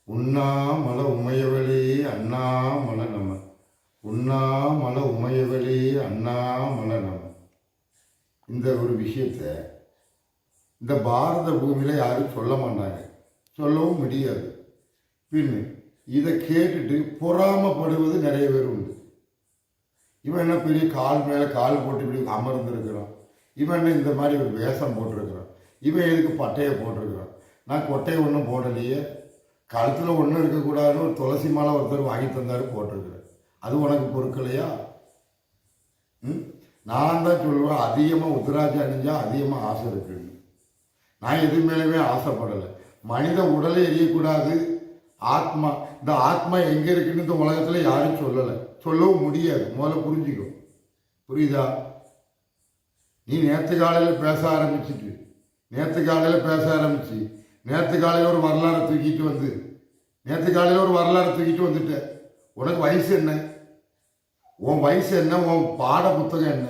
உண்ணாமல உமையவளே அண்ணாமல நம. உண்ணாமல உமையவளே அண்ணாமல நம. இந்த ஒரு விஷயத்த இந்த பாரத பூமியில் யாரும் சொல்ல மாட்டாங்க, சொல்லவும் முடியாது. பின் இதை கேட்டுட்டு பொறாமப்படுவது நிறைய பேர் உண்டு. இவன் என்ன பெரிய கால் மேலே கால் போட்டு இப்படி அமர்ந்துருக்கிறான், இவன் என்ன இந்த மாதிரி ஒரு வேஷம் போட்டிருக்கிறான், இவன் எதுக்கு பட்டையை போட்டிருக்கிறான், நான் கொட்டையை ஒன்றும் போடலையே, கழுத்தில் ஒன்றும் இருக்கக்கூடாதுன்னு ஒரு துளசி மாலை ஒருத்தர் வாங்கி தந்தாரு போட்டிருக்கிறேன், அது உனக்கு பொறுக்கலையா? நான் தான் சொல்லுவேன், அதிகமாக உத்ராட்சி அணிஞ்சால் அதிகமாக ஆசை இருக்குன்னு. நான் எது மேலேயுமே ஆசைப்படலை. மனித உடலை எரியக்கூடாது, ஆத்மா, இந்த ஆத்மா எங்கே இருக்குன்னு இந்த உலகத்தில் யாரும் சொல்லலை, சொல்லவும் முடியாது. முதல்ல புரிஞ்சுக்கும், புரியுதா? நீ நேற்று காலையில் பேச ஆரம்பிச்சு நேற்று காலையில் ஒரு வரலாறை தூக்கிட்டு வந்துட்ட. உனக்கு வயசு என்ன? உன் வயசு என்ன? உன் பாட புத்தகம் என்ன?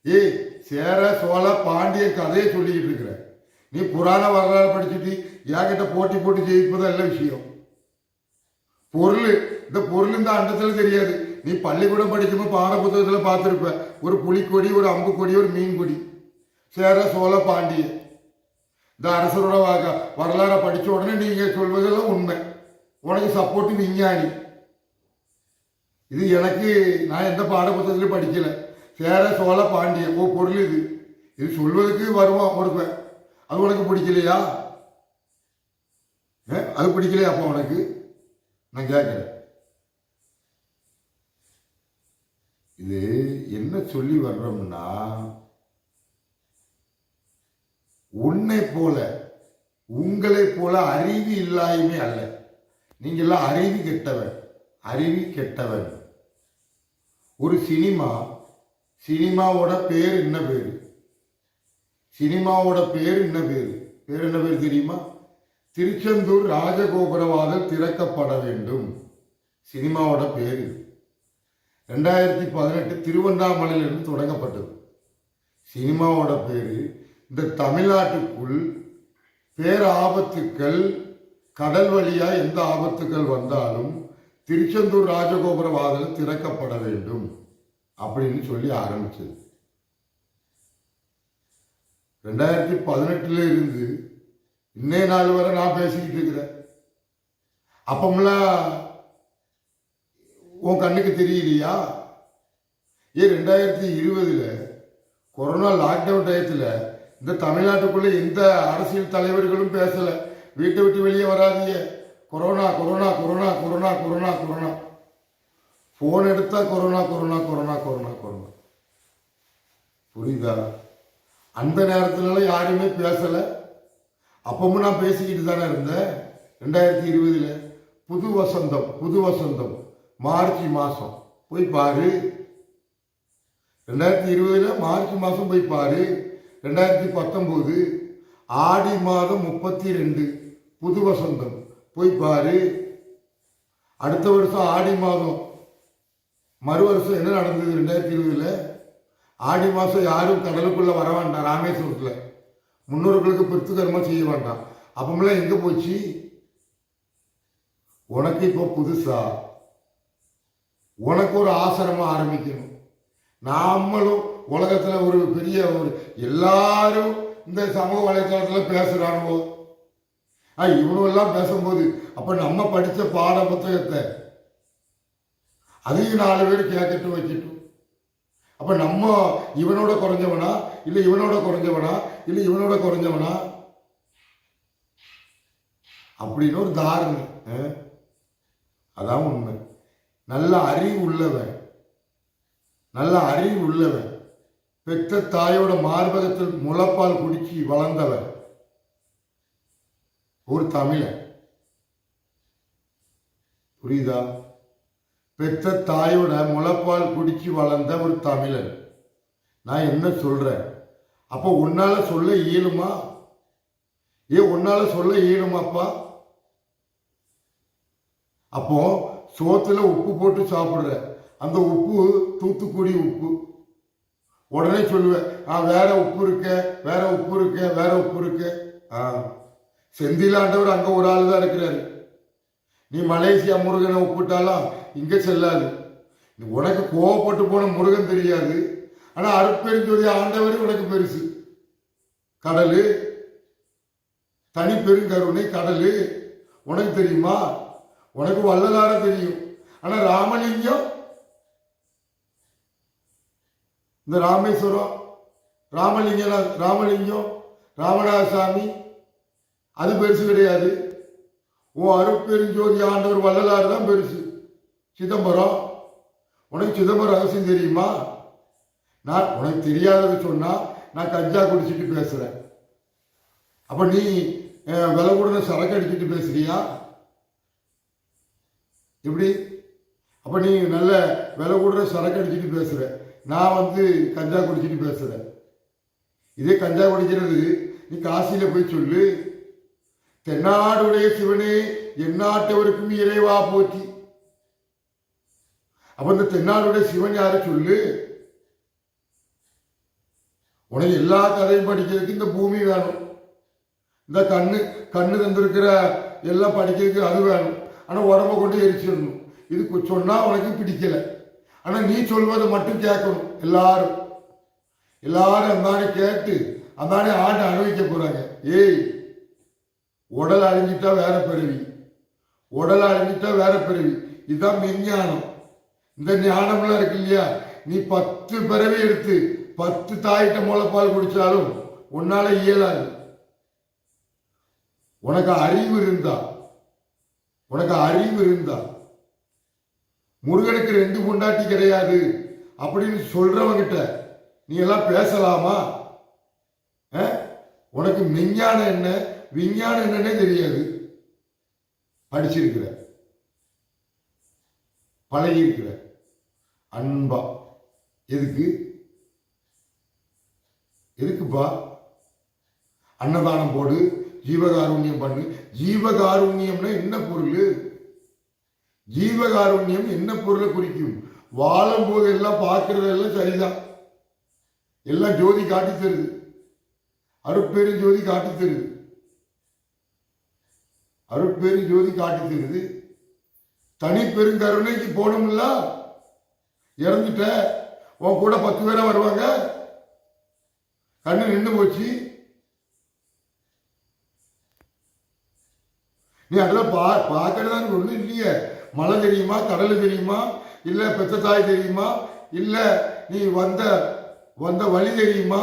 ஏய், சேர சோழ பாண்டிய கதையை சொல்லிக்கிட்டு இருக்கிற நீ. புராண வரலாறு படிச்சுட்டு என்கிட்ட போட்டி ஜெயிப்பது நல்ல விஷயம். இந்த பொருள் இந்த அண்டத்தில் தெரியாது. நீ பள்ளிக்கூடம் படிக்கும்போது பாட புத்தகத்தில் பார்த்துருப்ப, ஒரு புலிக்கொடி, ஒரு அம்பு கொடி, ஒரு மீன் கொடி. சேர சோழ பாண்டிய இந்த அரசரோட வரலாறை படித்த உடனே நீங்கள் சொல்வதெல்லாம் உண்மை. உனக்கு சப்போர்ட்டு விஞ்ஞானி. இது எனக்கு, நான் எந்த பாட புத்தகத்திலையும் படிக்கலை. சேர சோழ பாண்டிய ஓ பொருள் இது சொல்வதற்கு வருவான் ஒருப்பேன். அது உனக்கு பிடிக்கலையா? அது பிடிக்கலையா? அப்போ உனக்கு நான் கேட்கிறேன், இது என்ன சொல்லி வர்றோம்னா, உன்னை போல உங்களை போல அறிவு இல்லாயுமே அல்ல. நீங்கெல்லாம் அறிவி கெட்டவன். ஒரு சினிமாவோட பேர் என்ன பேரு? பேர் என்ன பேர் தெரியுமா? திருச்செந்தூர் ராஜகோபுரவாதல் திறக்கப்பட வேண்டும். சினிமாவோட பேரு 2018 திருவண்ணாமலையிலிருந்து தொடங்கப்பட்டது. சினிமாவோட பேரு. இந்த தமிழ்நாட்டுக்குள் பேராபத்துக்கள், கடல் வழியா எந்த ஆபத்துக்கள் வந்தாலும் திருச்செந்தூர் ராஜகோபுரவாதல் திறக்கப்பட வேண்டும் அப்படின்னு சொல்லி ஆரம்பிச்சது. 2018 இருந்து இன்னைய நாள் வரை நான் பேசிக்கிட்டு இருக்கிறேன். அப்பமெல்லாம் உன் கண்ணுக்கு தெரியலையா? 2020 கொரோனா லாக்டவுன் டயத்தில் இந்த தமிழ்நாட்டுக்குள்ள எந்த அரசியல் தலைவர்களும் பேசல, வீட்டை விட்டு வெளியே வராதீங்க, corona corona corona corona corona corona, phone எடுத்தா corona corona corona corona corona. புரியுதா? அந்த நேரத்துல யாருமே பேசல. அப்பவும் நான் பேசிக்கிட்டு தானே இருந்தேன். 2020 புது வசந்தம் மார்ச் மாசம் போய் பாரு. 2020 மார்ச் மாசம் போய் பாரு. 2019 ஆடி மாதம் 32 புது வசந்தம் போய் பாரு. அடுத்த வருஷம் ஆடி மாதம், மறு வருஷம் என்ன நடந்தது? 2020 ஆடி மாசம் யாரும் கடலுக்குள்ள வர வேண்டாம். ராமேஸ்வரத்தில் முன்னோர்களுக்கு பிரித்துகர்மம் செய்ய வேண்டாம். அப்பமெல்லாம் எங்க போச்சு? உனக்கு இப்போ புதுசா உனக்கு ஒரு ஆசிரமம் ஆரம்பிக்கணும். நாமளும் உலகத்துல ஒரு பெரிய எல்லாரும் இந்த சமூக வலைத்தளத்துல பேசுறானோ, இவனும் எல்லாம் பேசும்போது அப்ப நம்ம படிச்ச பாட புத்தகத்தை அதையும் 4 பேர் கேட்கட்டும் வச்சுட்டும். அப்ப நம்ம இவனோட குறைஞ்சவனா இல்ல இவனோட குறைஞ்சவனா அப்படின்னு ஒரு தாரணை. அதான் உண்மை. நல்ல அறிவு உள்ளவன் பெற்ற தாயோட மார்பகத்தில் முளைப்பால் குடிச்சு வளர்ந்தவன் ஒரு தமிழன். புரியுதா? பெற்ற தாயோட முளைப்பால் குடிச்சு வளர்ந்த ஒரு தமிழன். நான் என்ன சொல்றேன்? அப்போ உன்னால சொல்ல இயலுமா? உன்னால சொல்ல இயலுமாப்பா? அப்போ சோத்துல உப்பு போட்டு சாப்பிடுற, அந்த உப்பு தூத்துக்குடி உப்பு. உடனே சொல்லுவேன், வேற உப்பு இருக்கு. செந்திலாண்டவர் அங்க ஒரு ஆள் தான் இருக்கிறாரு. நீ மலேசியா முருகனை ஒப்பிட்டாலும் இங்கே செல்லாது. உனக்கு கோவப்பட்டு போன முருகன் தெரியாது. ஆனால் அருட்பெருஞ்சோதி ஆண்டவர் உனக்கு பெருசு. கடல், தனி பெருங்கருணை கடல் உனக்கு தெரியுமா? உனக்கு வள்ளலார தெரியும். ஆனால் ராமலிங்கம், இந்த ராமேஸ்வரம் ராமலிங்கம் ராமநாதசாமி அது பெருசு கிடையாது. உன் அருட்பெருஞ்சோதி ஆண்டவர் வள்ளலார் தான் பெருசு. சிதம்பரம், உனக்கு சிதம்பரம் ரகசியம் தெரியுமா? நான் உனக்கு தெரியாதது சொன்னா நான் கஞ்சா குடிச்சிட்டு பேசுறேன். அப்ப நீ விலை கூட சரக்கு அடிச்சுட்டு பேசுறியா? எப்படி? அப்ப நீ நல்ல விலை கூட சரக்கு அடிச்சுட்டு பேசுற, நான் கஞ்சா குடிச்சிட்டு பேசுறேன். இதே கஞ்சா குடிக்கிறது நீ காசியில போய் சொல்லு, தென்னாடுடைய சிவனே எந்நாட்டவருக்கும் இறைவா போற்றி. அப்ப இந்த தென்னாடுடைய சிவன் யாரு சொல்லு. உனக்கு எல்லா கதையும் படிக்கிறதுக்கு இந்த பூமி வேணும், இந்த கண்ணு தந்திருக்கிற எல்லாம் படிக்கிறதுக்கு அது வேணும். ஆனா உடம்ப கொண்டு எரிச்சிடணும். இது சொன்னா உனக்கு பிடிக்கல. ஆனா நீ சொல்வதை மட்டும் கேட்கணும். எல்லாரும் அந்தானே கேட்டு அந்தானே ஆண்டு அனுபவிக்க போறாங்க. ஏய், உடல் அழிஞ்சிட்டா வேற பிறவி, உடல் அழிஞ்சிட்டா வேற பிறவி. இதுதான் மெஞ்ஞானம். இந்த ஞானம்லாம் இருக்கு இல்லையா, நீ 10 பிறவி எடுத்து 10 தாயிட்ட முளைப்பால் குடிச்சாலும் உன்னால இயலாது. உனக்கு அறிவு இருந்தா முருகனுக்கு 2 பொண்டாட்டி கிடையாது அப்படின்னு சொல்றவங்கிட்ட நீ எல்லாம் பேசலாமா? உனக்கு மெஞ்ஞானம் என்ன விஞ்ஞானம் என்னன்னே தெரியாது. படிச்சிருக்கிற, பழகி இருக்கிற அன்பா. எதுக்குப்பா? அன்னதானம் போடு, ஜீவகாருண்யம் பண்ணு. ஜீவகாருண்யம்னா என்ன பொருள்? ஜீவகாருண்யம் என்ன பொருளை குறிக்கும்? வாழும் போது எல்லாம் பார்க்கறதெல்லாம் சரிதான், எல்லாம் ஜோதி காட்டி தருது, அருட்பெரும் ஜோதி காட்டி தருது, அருட்பெரும் ஜோதி காட்டி தருது. தனி பெருங்கருணைக்கு போகணும்ல. இறந்துட்ட, உன் கூட 10 பேரா வருவாங்க. கண்ணு நின்று போச்சு, நீ அதெல்லாம் பார்க்கறதான்னு ஒண்ணு இல்லையே. மலை தெரியுமா? கடல் தெரியுமா? இல்ல பெத்த தாய் தெரியுமா? இல்ல நீ வந்த வழி தெரியுமா?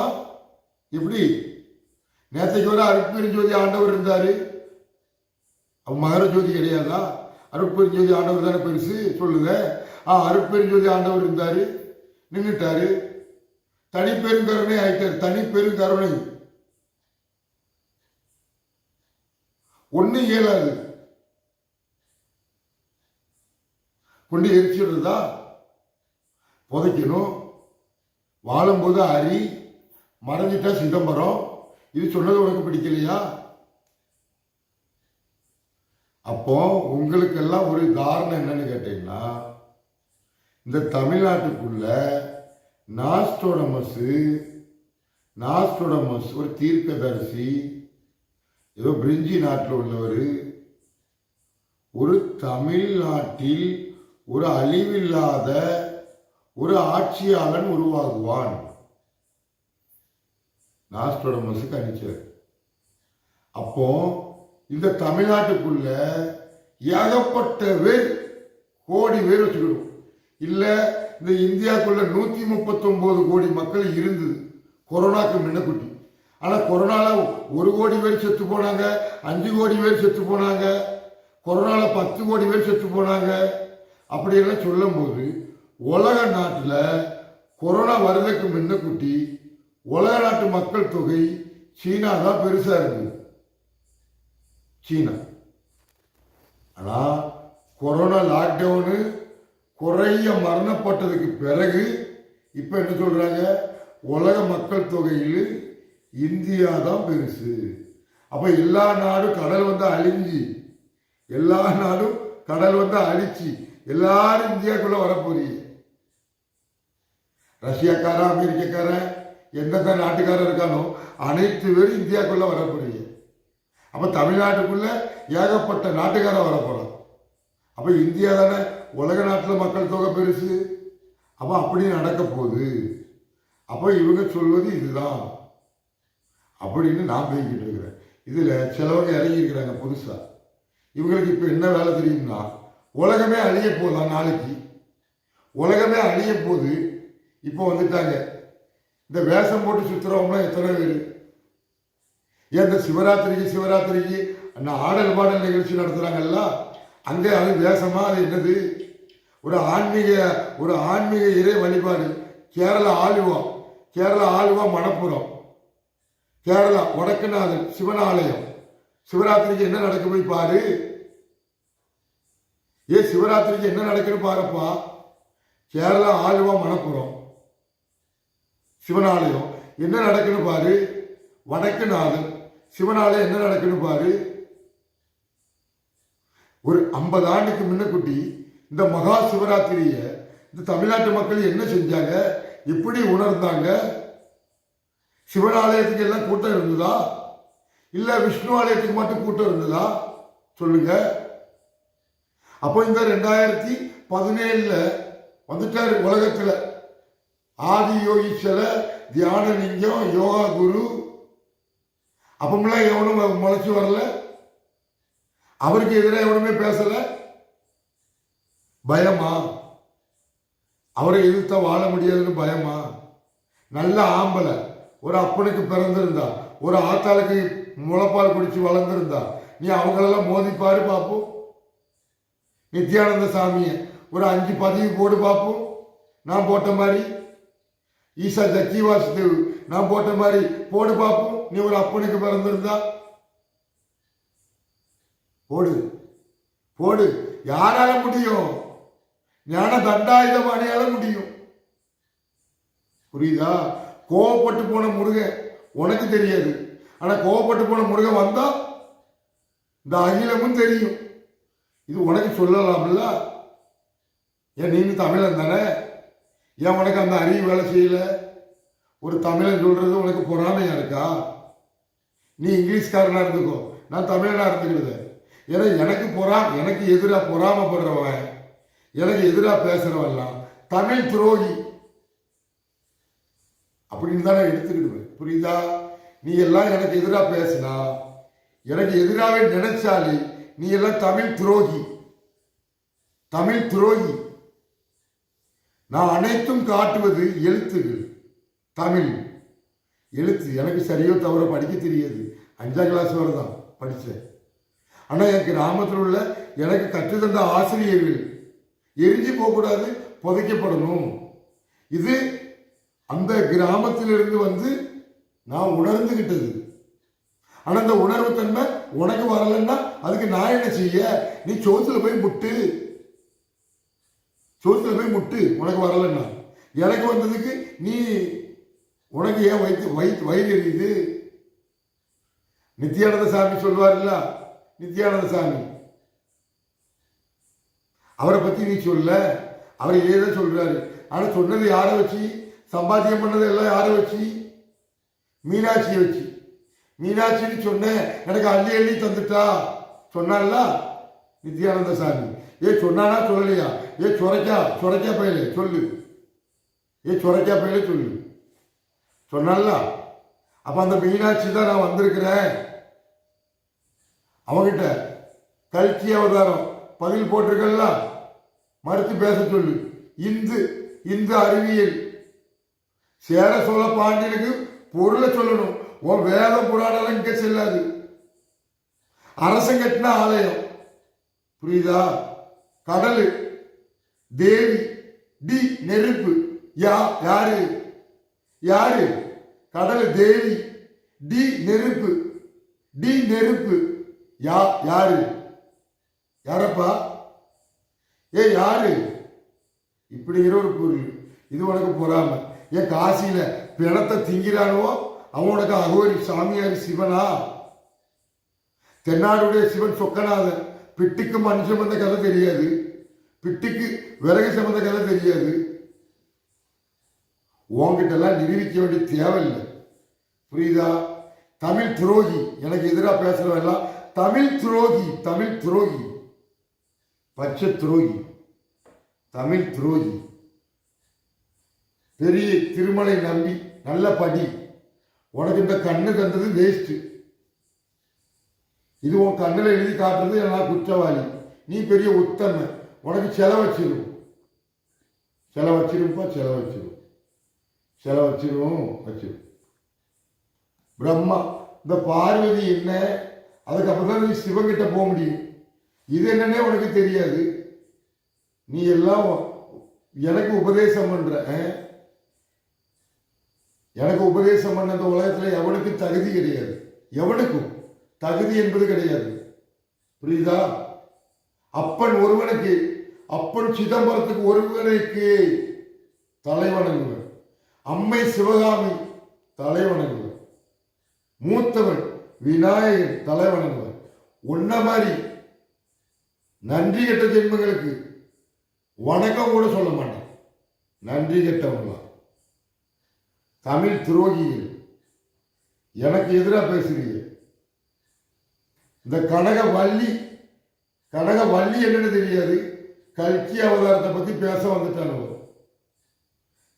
எப்படி? நேற்றைக்கு வர அருட்பெருஞ்சோதி ஆண்டவர் இருந்தாரு, அவன் மகர ஜோதி கிடையாதா? அருட்பெருஞ்சோதி ஆண்டவர் தானே பெருசு சொல்லுங்க. அருட்பெருஞ்சோதி ஆண்டவர் இருந்தாரு, நின்றுட்டாரு, தனி பெருங்கருணை ஆயிட்டாரு. தனி பெருங்கருணை ஒண்ணு இயலாது. கொண்டு எரிச்சிடுறதா? புதைக்கணும். வாழும்போது அரி, மறைஞ்சிட்டா சிதம்பரம். இது சொன்னது உனக்கு பிடிக்கலையா? அப்போ உங்களுக்கெல்லாம் ஒரு தாரணம் என்னன்னு கேட்டீங்கன்னா, இந்த தமிழ்நாட்டுக்குள்ள நாஸ்டோடமஸ் ஒரு தீர்க்கதரிசி, ஏதோ பிரிஞ்சி நாட்டில் உள்ளவர், ஒரு தமிழ்நாட்டில் ஒரு அழிவில்லாத ஒரு ஆட்சியாளன் உருவாகுவான். நாஸ்டோடமஸ் கணிச்சார். அப்போ இந்த தமிழ்நாட்டுக்குள்ள ஏகப்பட்ட பேர், கோடி பேர் வச்சுக்கணும். இல்ல இந்த இந்தியாவுக்குள்ள 139 கோடி மக்கள் இருந்தது கொரோனாக்கு முன்னக்குட்டி. ஆனா கொரோனால 1 கோடி பேர் செத்து போனாங்க, 5 கோடி பேர் செத்து போனாங்க, கொரோனால 10 கோடி பேர் செத்து போனாங்க. அப்படியெல்லாம் சொல்லும் போது உலக நாட்டில் கொரோனா வருவதற்கு முன்னக்குட்டி உலக நாட்டு மக்கள் தொகை சீனா தான் பெருசா இருந்தது. சீனா. ஆனா கொரோனா லாக்டவுனு குறைய மரணப்பட்டதுக்கு பிறகு இப்ப என்ன சொல்றாங்க, உலக மக்கள் தொகையில் இந்தியா தான் பெருசு. அப்ப எல்லா நாடும் கடல் அழிஞ்சு, எல்லா நாடும் கடல் அழிச்சு எல்லாரும் இந்தியாக்குள்ள வரப்போறீங்க. ரஷ்யாக்காரன், அமெரிக்காரன், எந்தெந்த நாட்டுக்காரன் இருக்கானோ அனைத்து பேரும் இந்தியாக்குள்ள வரப்போறீங்க. அப்ப தமிழ்நாட்டுக்குள்ள ஏகப்பட்ட நாட்டுக்காரன் வரப்போறான். அப்போ இந்தியா தானே உலக நாட்டில் மக்கள் தொகை பெருசு. அப்போ அப்படி நடக்க போகுது. அப்போ இவங்க சொல்வது இதுதான் அப்படின்னு நான் பேசிக்கிட்டு இருக்கிறேன். இதில் சிலவங்க இறங்கியிருக்கிறாங்க புதுசாக. இவங்களுக்கு இப்போ என்ன வேலை தெரியும்னா, உலகமே அழிய போகலாம் நாளைக்கு, உலகமே அழிய போகுது. இப்போ வந்துட்டாங்க இந்த வேஷம் போட்டு சுற்றுறவங்களாம் எத்தனை பேர்? ஏன் இந்த சிவராத்திரிக்கு அந்த ஆடல் பாடல் நிகழ்ச்சி நடத்துகிறாங்கல்ல, அங்கே அது வேஷமா? அது என்னது? ஒரு ஆன்மீக இறை வழிபாடு. கேரளா ஆலுவா மணப்புரம், கேரளா வடக்குநாதன் சிவன் ஆலயம். சிவராத்திரிக்கு என்ன நடக்க போய் பாரு. சிவராத்திரிக்கு என்ன நடக்குன்னு பாருப்பா. கேரளா ஆலுவா மணப்புரம் சிவனாலயம் என்ன நடக்குன்னு பாரு. வடக்குநாதன் சிவனாலயம் என்ன நடக்குன்னு பாரு. ஒரு 50 ஆண்டுக்கு முன்னக்குட்டி இந்த மகா சிவராத்திரிய இந்த தமிழ்நாட்டு மக்கள் என்ன செஞ்சாங்க, எப்படி உணர்ந்தாங்க? சிவனாலயத்துக்கு எல்லாம் கூட்டம் இருந்ததா, இல்ல விஷ்ணு ஆலயத்துக்கு மட்டும் கூட்டம் இருந்ததா சொல்லுங்க. அப்போ இந்த 2017 வந்துட்டாரு உலகத்துல ஆதி யோகீஸ்வர தியான லிங்கம் யோகா குரு. அப்பமெல்லாம் எவனும் முளைச்சு வரல, அவருக்கு எதிராக எவனுமே பேசல. பயமா? அவரை எதிர்த்தா வாழ முடியாதுன்னு பயமா? நல்ல ஆம்பளை ஒரு அப்பனுக்கு பிறந்திருந்தா, ஒரு ஆத்தாளுக்கு முளைப்பால் குடிச்சு வளர்ந்துருந்தா, நீ அவங்களெல்லாம் மோதிப்பாரு பார்ப்போம். நித்யானந்த சாமியை ஒரு 5 பதிவு போடு பார்ப்போம். நான் போட்ட மாதிரி ஈசா ஜக்கி வாசுதேவ் நான் போட்ட மாதிரி போடு பார்ப்போம். நீ ஒரு அப்பனுக்கு பிறந்திருந்தா போடு. யாரால முடியும்? ஞான தண்டாயுதபாணியால முடியும். புரியுதா? கோவப்பட்டு போன முருகன் உனக்கு தெரியாது, ஆனா கோவப்பட்டு போன முருகன் வந்தா இந்த அகிலமும் தெரியும். இது உனக்கு சொல்லலாம்ல. ஏன் நீ தமிழன் தானே? ஏன் உனக்கு அந்த அறிவு வேலை செய்யல? ஒரு தமிழன் சொல்றது உனக்கு பொறாமையா இருக்கா? நீ இங்கிலீஷ்காரனா இருந்துக்கோ, நான் தமிழனா இருந்துக்கிடுது. ஏன்னா எனக்கு எதிராக பொறாமப்படுறவன், எனக்கு எதிராக பேசுறவன்லாம் தமிழ் துரோகி அப்படின்னு தானே எடுத்துக்கிடுவேன். புரியுதா? நீ எல்லாம் எனக்கு எதிராக பேசினா, எனக்கு எதிராகவே நினைச்சாலே நீ எல்லாம் தமிழ் துரோகி. நான் அனைத்தும் காட்டுவது எழுத்துகள், தமிழ் எழுத்து. எனக்கு சரியோ தவிர படிக்க தெரியாது, 5ஆம் கிளாஸ் வரை தான் படித்தேன். ஆனால் என் கிராமத்தில் உள்ள எனக்கு கற்றுத்தந்த ஆசிரியர்கள் எரிஞ்சு போகக்கூடாது, புதைக்கப்படணும். இது அந்த கிராமத்திலிருந்து நான் உணர்ந்துகிட்டது. ஆனால் அந்த உணர்வு தன்மை உனக்கு வரலன்னா அதுக்கு நான் என்ன செய்ய? நீ சோத்துல போய் முட்டு. உனக்கு வரலன்னா எனக்கு வந்ததுக்கு நீ உனக்கு ஏன் வயிறு எரியுது? நித்யானந்த சாமி சொல்வார்ல, நித்யானந்த சாமி அவரை பத்தி நீ சொல்ல, அவர் இதேதான் சொல்றாரு. ஆனா சொன்னது யாரை வச்சு? சம்பாத்தியம் பண்ணது எல்லாம் யாரை வச்சு? மீனாட்சியை வச்சு. மீனாட்சின்னு சொன்னேன், எனக்கு அள்ளி தந்துட்டா சொன்னால நித்யானந்த சாமி. சொன்னானா சொல்லலையா? சொரைக்கா பயிலே சொல்லு. சொரைக்கா பயிலே சொல்லு சொன்னால. அப்ப அந்த மீனாட்சி தான் நான் வந்திருக்கிறேன். அவங்கிட்ட கல்கி அவதாரம் பதில் போட்டிருக்கல, மறுத்து பேச சொல்லு. இந்து அறிவியல் சேர சோழ பாண்டியனுக்கு பொருளை சொல்லணும். உன் வேத புராணம் இங்க செல்லாது. அரசன் கட்டின ஆலயம், புரியுதா? கடலு, தேவி, டி நெருப்பு. யாரு? கடலு, தேவி, டி நெருப்பு. யாரப்பா? யாரு? இப்படிங்கிற ஒரு பொருள். இது உனக்கு பொறாம. காசியில பிணத்தை திங்கிறானோ அவன் உனக்கு அகோரி சாமியார் சிவனா? தென்னாடுடைய சிவன் சொக்கநாதன். பிட்டுக்கு மண் சம்பந்த கதை தெரியாது, பிட்டுக்கு விறகு சம்பந்த கதை தெரியாது. உங்ககிட்ட எல்லாம் நிரூபிக்க வேண்டிய தேவையில்லை. புரியுதா? தமிழ் துரோகி. எனக்கு எதிராக பேசுறவெல்லாம் தமிழ் துரோகி. பச்சை துரோகி, தமிழ் துரோகி. பெரிய திருமலை நம்பி நல்ல படி. உனக்கு இந்த கண்ணு தந்தது வேஸ்ட். இது உன் கண்ணில் எழுதி காட்டுறது எல்லாம் குற்றவாளி. நீ பெரிய உத்தம. உனக்கு செலவச்சிரும் வச்சிரும். பிரம்மா இந்த பார்வதி என்ன, அதுக்கப்புறம் தான் நீ சிவங்கிட்ட போக முடியும். இது என்னன்னே உனக்கு தெரியாது. நீ எல்லாம் எனக்கு உபதேசம் பண்ற. எனக்கு உபதேசம் பண்ண இந்த உலகத்தில் எவனுக்கு தகுதி கிடையாது. எவனுக்கும் தகுதி என்பது கிடையாது. புரியுதா? அப்பன் ஒருவனுக்கு, அப்பன் சிதம்பரத்துக்கு ஒருவனுக்கு தலைவணங்குவர். அம்மை சிவகாமி தலைவணங்குவர். மூத்தவன் விநாயகன் தலைவணங்குவர். ஒன்ன மாதிரி நன்றி கெட்ட ஜென்மங்களுக்கு வணக்கம் கூட சொல்ல மாட்டான். நன்றி கெட்டவங்களாம் தமிழ் துரோகிகள். எனக்கு எதிராக பேசுறீங்க. இந்த கனகவள்ளி என்னன்னு தெரியாது. கல்கி அவதாரத்தை பத்தி பேச வந்துட்டானுவோ.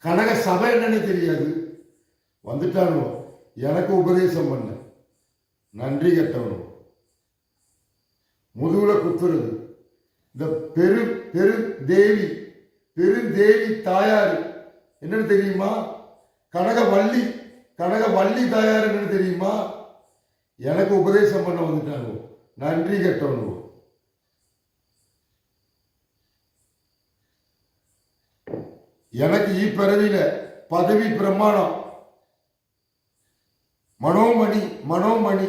கனக சபை என்னன்னு தெரியாது, வந்துட்டானுவோ. எனக்கு உபதேசம் பண்ண நன்றி கெட்டவனும் முதுகுல குத்துறது. இந்த பெருந்தேவி தாயார் என்னன்னு தெரியுமா? கனகவள்ளி தாயார் என்னன்னு தெரியுமா? எனக்கு உபதேசம் பண்ண வந்துட்டானுவோ. நன்றி கெட்டவனுவோ. எனக்கு பிறவியில பதவி பிரமாணம் மனோமணி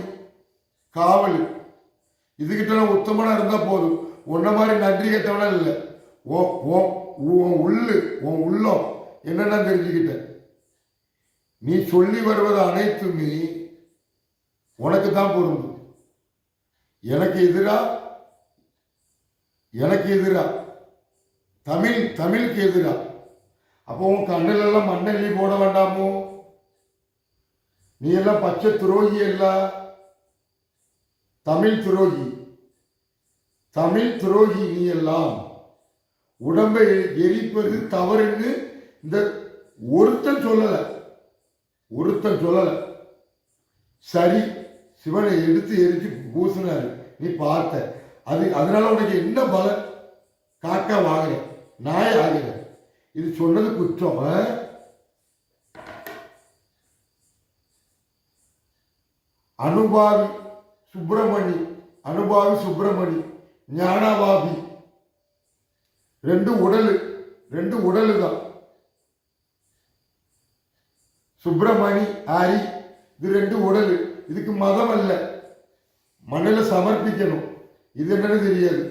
காவல். இதுகிட்ட நான் உத்தமனா இருந்தா போதும். உன்ன மாதிரி நன்றி கெட்டவனா இல்லை. உன் உள்ளம் என்னன்னா தெரிஞ்சுக்கிட்ட. நீ சொல்லி வருவது அனைத்துமே உனக்கு தான் பொருந்தும். எனக்கு எதிரா தமிழுக்கு எதிரா. அப்போ உன் கண்ணில் எல்லாம் மண்ணெல்லி போட வேண்டாமோ? நீ எல்லாம் பச்சை துரோகி. எல்லாம் தமிழ் துரோகி. நீ எல்லாம் உடம்பை எரிப்பது தவறுன்னு இந்த ஒருத்தன் சொல்லல. சரி, சிவனை எடுத்து எரிச்சு பூசினாரு, நீ பார்த்த. அதனால உனக்கு என்ன பலன்? காக்கா வாங்கல, நாய் ஆகல. இது சொன்னது குற்றம். அனுபாவி சுப்பிரமணி ஞானவாபி. ரெண்டு உடலு தான். சுப்பிரமணி ஹரி, இது ரெண்டு உடலு. இதுக்கு மதம் அல்ல, மண்ணில் சமர்ப்பிக்கணும். இது என்னன்னு தெரியாது.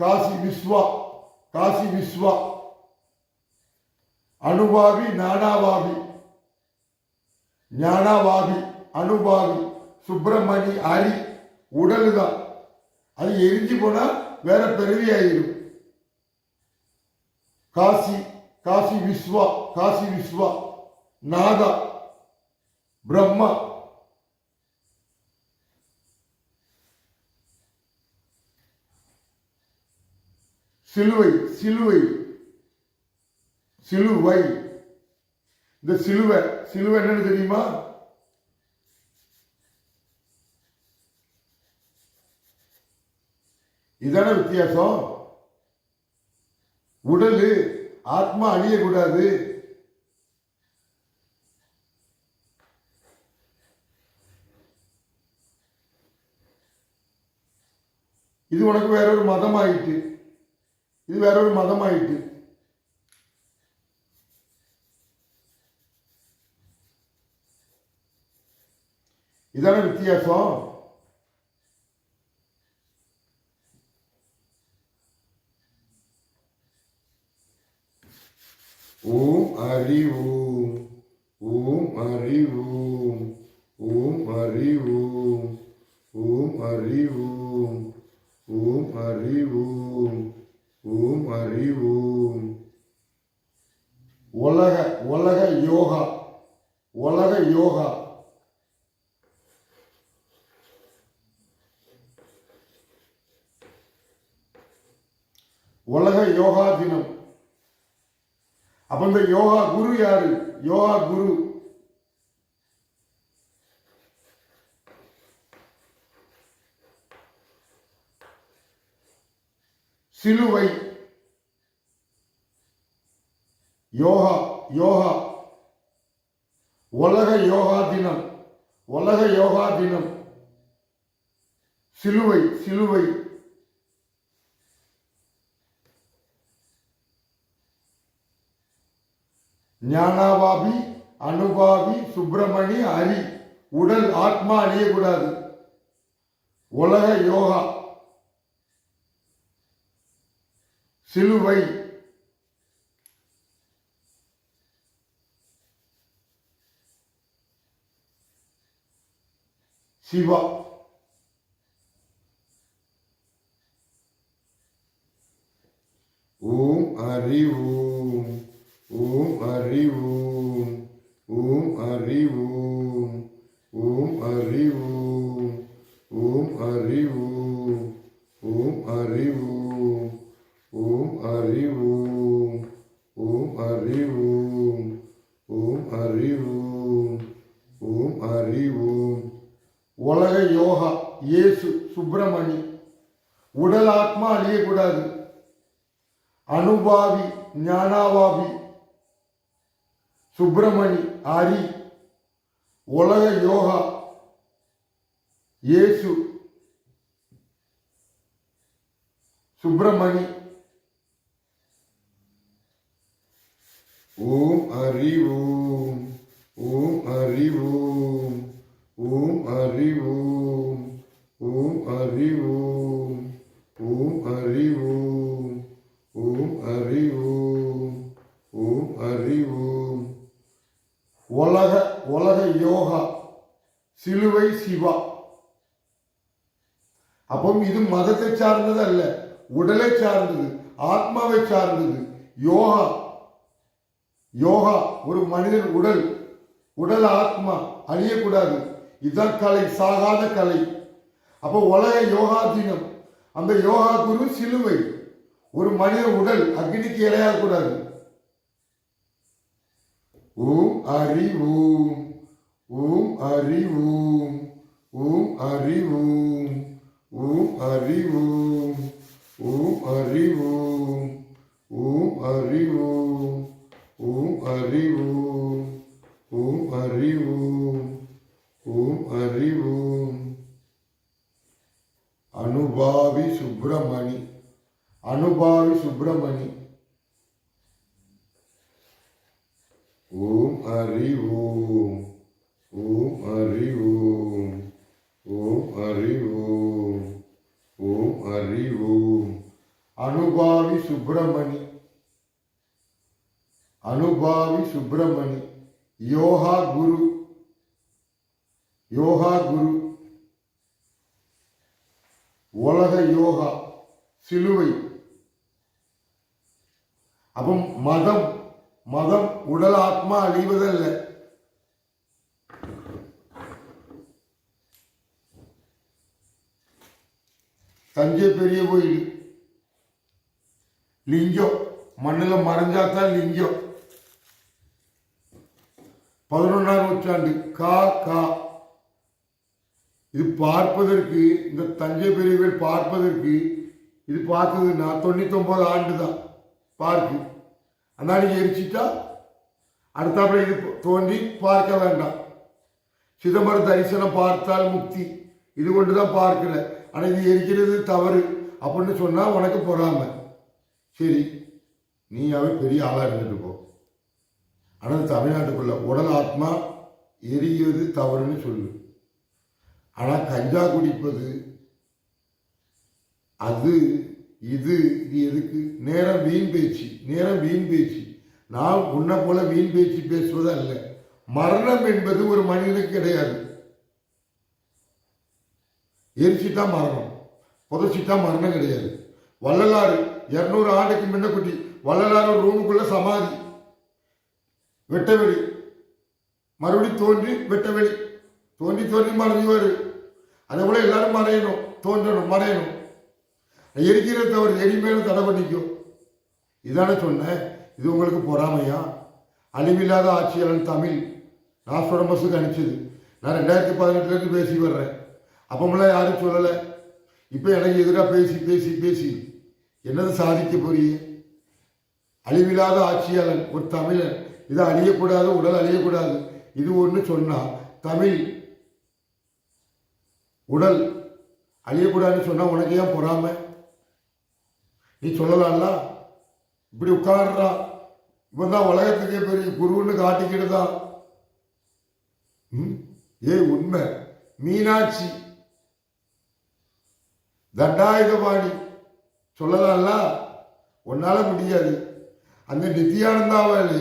காசி விஸ்வா அனுபாவி ஞானவாபி அனுபாவி சுப்பிரமணி ஹரி உடலு தான். அது எரிஞ்சு போனா வேற பிறவி ஆயிரும். காசி விஸ்வா நாதா பிரம்மா. சிலுவை. இந்த சிலுவை என்னன்னு தெரியுமா? இதான வித்தியாசம். உடல் ஆத்மா அழியக்கூடாது. இது உனக்கு வேற ஒரு மதம் ஆயிட்டு. இதான வித்தியாசம். ஓம் ஹரி ஓம். ஓம் ஹரி ஓம். ஓம் ஹரி ஓம். ஓம் ஹரி ஓம். ஓம் ஹரி ஓம். ஓம் ஹரி ஓம். உலக யோகா. உலக யோகா தினம். அப்ப இந்த யோகா குரு யாரு? யோகா குரு சிலுவை. யோகா யோகா உலக யோகா தினம். உலக யோகா தினம். சிலுவை சிலுவை. ஞானாபாபி, அனுபாபி, சுப்பிரமணி, ஹரி. உடல் ஆத்மா அழியக்கூடாது. உலக யோகா சிலுவை. சிவா. ஓம் ஹரி ஓம். ஓம் ஹரி ஓம். ஓம் ஹரி ஓம். ஓம் ஹரி ஓம். ஓம் ஹரி ஓம். ஓம் ஹரி ஓம். ஓம் ஹரி ஓம். ஓம் ஹரி ஓம். ஓம் ஹரி ஓம். ஓம் ஹரி ஓம். உலக யோகா இயேசு சுப்பிரமணி. உடல் ஆத்மா அழியக்கூடாது. அனுபாவி, ஞானாபாவி, சுப்பிரமணி, ஹரி. உலக யோகா இயேசு சுப்பிரமணி. ஓம் ஹரி ஓம். ஓம் ஹரி ஓம். ஓம் ஹரி ஓம். ஓம் ஹரி ஓம். ஓம் ஹரி ஓம். ஓம் ஹரி ஓம். ஓம் ஹரி ஓம். உலக உலக யோகா சிலுவை சிவா. அப்போ இது மதத்தை சார்ந்தது அல்ல, உடலை சார்ந்தது, ஆத்மாவை சார்ந்தது. யோகா யோகா ஒரு மனிதன் உடல், உடல் ஆத்மா அழியக்கூடாது. இதுதான் கலை, சாகாத கலை. அப்போ உலக யோகா தினம். அந்த யோகா குரு சிலுவை. ஒரு மனித உடல் அக்னிக்கு இரையாகக்கூடாது. ஓம் ஹரி ஓம். ஓம் ஹரி ஓம். ஓம் ஹரி ஓம். ஓம் ஹரி ஓம். ஓம் ஹரி ஓம். ஓம் ஹரி ஓம். ஓம் ஹரி ஓம். ஓம் ஹரி ஓம். ஓம் ஹரி ஓம். அனுபாவி சுப்பிரமணி. அனுபாவி சுப்பிரமணி. ஓம் ஹரி ஓம். ஓம் ஹரி ஓம். ஓம் ஹரி ஓம். ஓம் ஹரி ஓம். அனுபாவி சுப்பிரமணி. அனுபாவி சுப்பிரமணி. யோகா குரு. யோகா குரு. உலக யோகா சிலுவை. அப்போ மதம் மதம் உடல் ஆத்மா அழிவதல்ல. தஞ்சை பெரிய கோயில் லிங்கம் மண்ணில் மறைஞ்சாத்தான் லிங்கம். 11ஆம் நூற்றாண்டு கா கா. இது பார்ப்பதற்கு, இந்த தஞ்சை பெரியவர்கள் பார்ப்பதற்கு, இது பார்த்தது நான் 99 ஆண்டு தான் பார்க்கு. அதனால எரிச்சிட்டா அடுத்தாப்புல இது தோன்றி பார்க்க வேண்டாம். சிதம்பர தரிசனம் பார்த்தால் முக்தி, இது கொண்டு தான் பார்க்கல. ஆனால் இது எரிக்கிறது தவறு அப்படின்னு சொன்னால் உனக்கு பொறாமை. சரி, நீ அவர் பெரிய ஆளாக இருந்துட்டு போ. ஆனால் தமிழ்நாட்டுக்குள்ள உடல் ஆத்மா எரிகிறது தவறுன்னு சொல்லு. ஆனால் கஞ்சா குடிப்பது அது இது எதுக்கு? நேரம் வீண் பேச்சு, நேரம் வீண் பேச்சு. நான் உன்னை போல வீண் பேச்சு பேசுவது அல்ல. மரணம் என்பது ஒரு மனிதனுக்கு கிடையாது. எரிச்சிட்டா மரணம், புதைச்சிட்டா மரணம் கிடையாது. வள்ளலாறு 200 ஆண்டுக்கு முன்ன குட்டி வள்ளலாறு ரூமுக்குள்ள சமாதி, வெட்டவெளி, மறுபடி தோன்றி வெட்டவெளி, தோன்றி தோன்றி மறைஞ்சுவாரு. அதே போல எல்லாரும் மறையணும், தோன்றணும், மறையணும். எரிக்கிற தவறு எரிமேலும் தடை பண்ணிக்கும். இதானே சொன்னேன். இது உங்களுக்கு பொறாமையா? அழிவில்லாத ஆட்சியாளன் தமிழ் நாஸ்ட்ராடமஸுக்கு அனுப்பிச்சது. நான் 2018 பேசி வர்றேன். அப்பமெல்லாம் யாரும் சொல்லலை. இப்போ எனக்கு எதிராக பேசி பேசி பேசி என்னது சாதிக்க போறீங்க? அழிவில்லாத ஆட்சியாளன் ஒரு தமிழன், இதை அழியக்கூடாது, உடல் அழியக்கூடாது, இது ஒன்று சொன்னா தமிழ் உடல் அழியக்கூடாதுன்னு சொன்னா உனக்கு ஏன் பொறாமை? நீ சொல்லலாம்ல. இப்படி உட்கார்றான், இவன் தான் உலகத்துக்கே பெரிய குருன்னு காட்டிக்கிட்டுதான். உண்மை. மீனாட்சி தண்டாயுதபாணி சொல்லலாம்ல. உன்னால முடியாது. அந்த நித்யானந்தாவாலே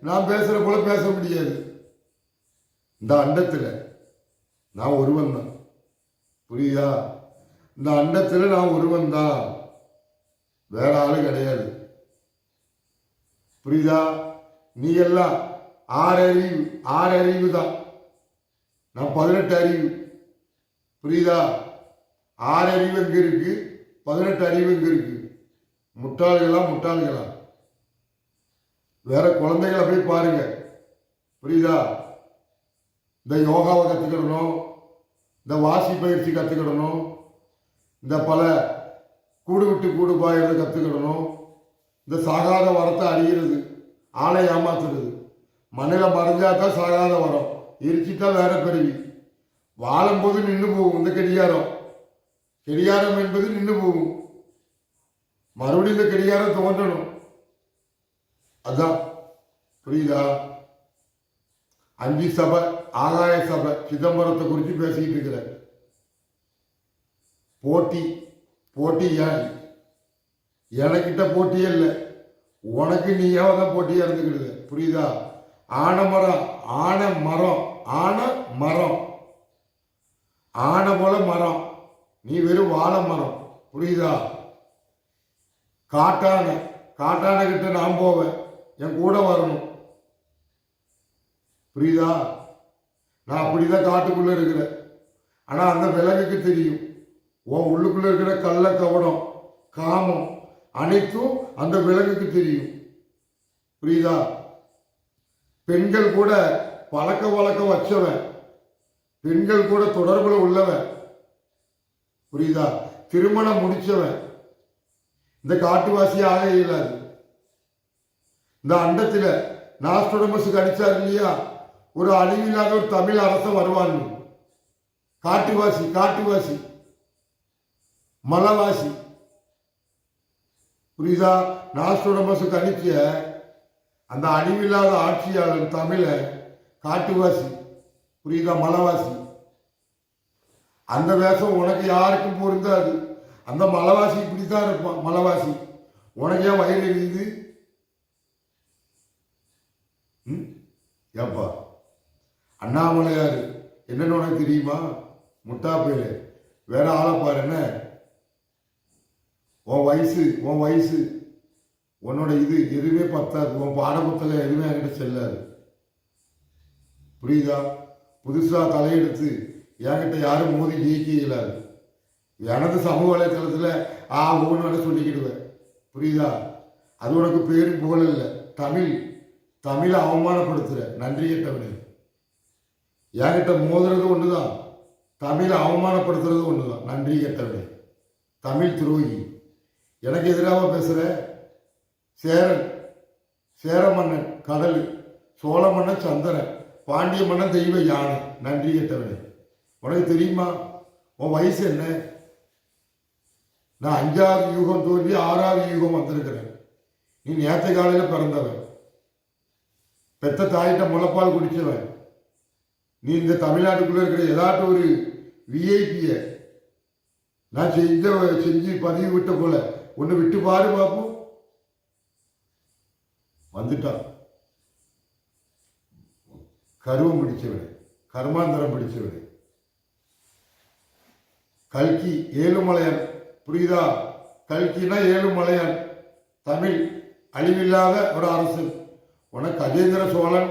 நான் பேசுற போல பேச முடியாது. இந்த அண்டத்துல நான் ஒருவன் தான். புரியுதா? இந்த அண்டத்துல நான் ஒருவன் தான், வேற ஆளு கிடையாது. புரியுதா? நீ எல்லாம் 6 அறிவு தான், நான் 18 அறிவு. புரியுதா? 6 அறிவு எங்க இருக்கு, 18 அறிவு எங்க இருக்கு? முட்டாள்களா? வேற குழந்தைகளை போய் பாருங்க. புரியுதா? இந்த யோகாவை கற்றுக்கிடணும், இந்த வாசி பயிற்சி கற்றுக்கிடணும், இந்த பல கூடு விட்டு கூடு பாயறதை கற்றுக்கிடணும், இந்த சாகாத வரத்தை அறிகிறது, ஆளை ஏமாத்துறது. மண்ணில் மறைஞ்சாதான் சாகாத வரம், எரிச்சிட்டா வேற பிறவி. வாழும்போது நின்று போகும் இந்த கெடியாரம் என்பது நின்று போகும். மறுபடியும் இந்த கெடியாரம் தோன்றணும். அதான். புரியுதா? 5 சபை, ஆகாய சபை, சிதம்பரத்தை குறித்து பேசிக்கிட்டு இருக்கிற போட்டி எனக்கிட்ட போட்டியே இல்லை, உனக்கு நீயாவ தான் போட்டியா இருந்துக்கிடுது. புரியுதா? ஆனை போல மரம், நீ வெறும் வாழை மரம். புரியுதா? காட்டான கிட்ட நான் போவேன், என் கூட வரணும். புரியுதா? நான் அப்படிதான் காட்டுக்குள்ள இருக்கிறேன். ஆனா அந்த விலங்குக்கு தெரியும் உன் உள்ளுக்குள்ள இருக்கிற கள்ள கவனம் காமம் அனைத்தும் அந்த விலங்குக்கு தெரியும். புரியுதா? பெண்கள் கூட பழக்க வழக்கம் வச்சவன், பெண்கள் கூட தொடர்புல உள்ளவன். புரியுதா? திருமணம் முடிச்சவன் இந்த காட்டுவாசி ஆக இயலாது. இந்த அண்டத்துல நாஸ்ட்ராடமஸுக்கு அடிச்சார் இல்லையா, ஒரு அழிவில்லாத ஒரு தமிழ் அரசன் வருவான். காட்டுவாசி மலவாசி. புரியுதா? நாஸ்ட்ராடமஸுக்கு அனுப்பிய அந்த அழிவில்லாத ஆட்சியாளன் தமிழ காட்டுவாசி. புரியுதா? மலவாசி. அந்த வேஷம் உனக்கு யாருக்கும் பொருந்தாது. அந்த மலவாசி இப்படித்தான் இருப்பான். மலவாசி உனக்கு ஏன் வயிறு எரியுது? ஏப்பா அண்ணாமலையார் என்னன்னு உனக்கு தெரியுமா? முட்டா பேரு. வேற ஆளை பாரு. என்ன உன் வயசு உன்னோட இது எதுவுமே பத்தாது. உன் பாட புத்தகம் எதுவுமே என்கிட்ட செல்லாது. புரியுதா? புதுசா தலையெடுத்து என்கிட்ட யாரும் மோதி ஜெயிக்க இயலாது. எனது சமூக வலைத்தளத்தில் ஒவ்வொன்று சொல்லிக்கிடுவேன். புரியுதா? அது உனக்கு பேரு புகழ் இல்லை. தமிழை அவமானப்படுத்துற நன்றி கெட்டவனே. என்கிட்ட மோதுறது ஒண்ணுதான், தமிழை அவமானப்படுத்துறது ஒண்ணுதான். நன்றி கெட்டவனே, தமிழ் துரோகி. எனக்கு எதிராக பேசுற சேர மன்னன் கடல், சோழ மன்னன் சந்திரன், பாண்டிய மன்னன் தெய்வ யானை. நன்றி கெட்டவனே, உனக்கு தெரியுமா உன் வயசு என்ன? நான் 5வது யுகம் தோன்றி 6வது யுகம் வந்திருக்கிறேன். நீ நேற்று காலையில் பிறந்தவன், பெத்த தாயிட்ட முளைப்பால் குடிச்சவன். நீ இந்த தமிழ்நாட்டுக்குள்ள இருக்கிற ஏதாட்டும் ஒரு விஐபிய நான் செஞ்சு பதிவு விட்ட போல ஒன்று விட்டு பாரு பாப்போம். வந்துட்டான் கருவம் பிடிச்சவனே, கர்மாந்தரம் பிடிச்சவனே. கல்கி ஏழுமலையான். புரியுதா? கல்கினா ஏழுமலையான், தமிழ் அழிவில்லாத ஒரு அரசு. உனக்கு கஜேந்திர சோழன்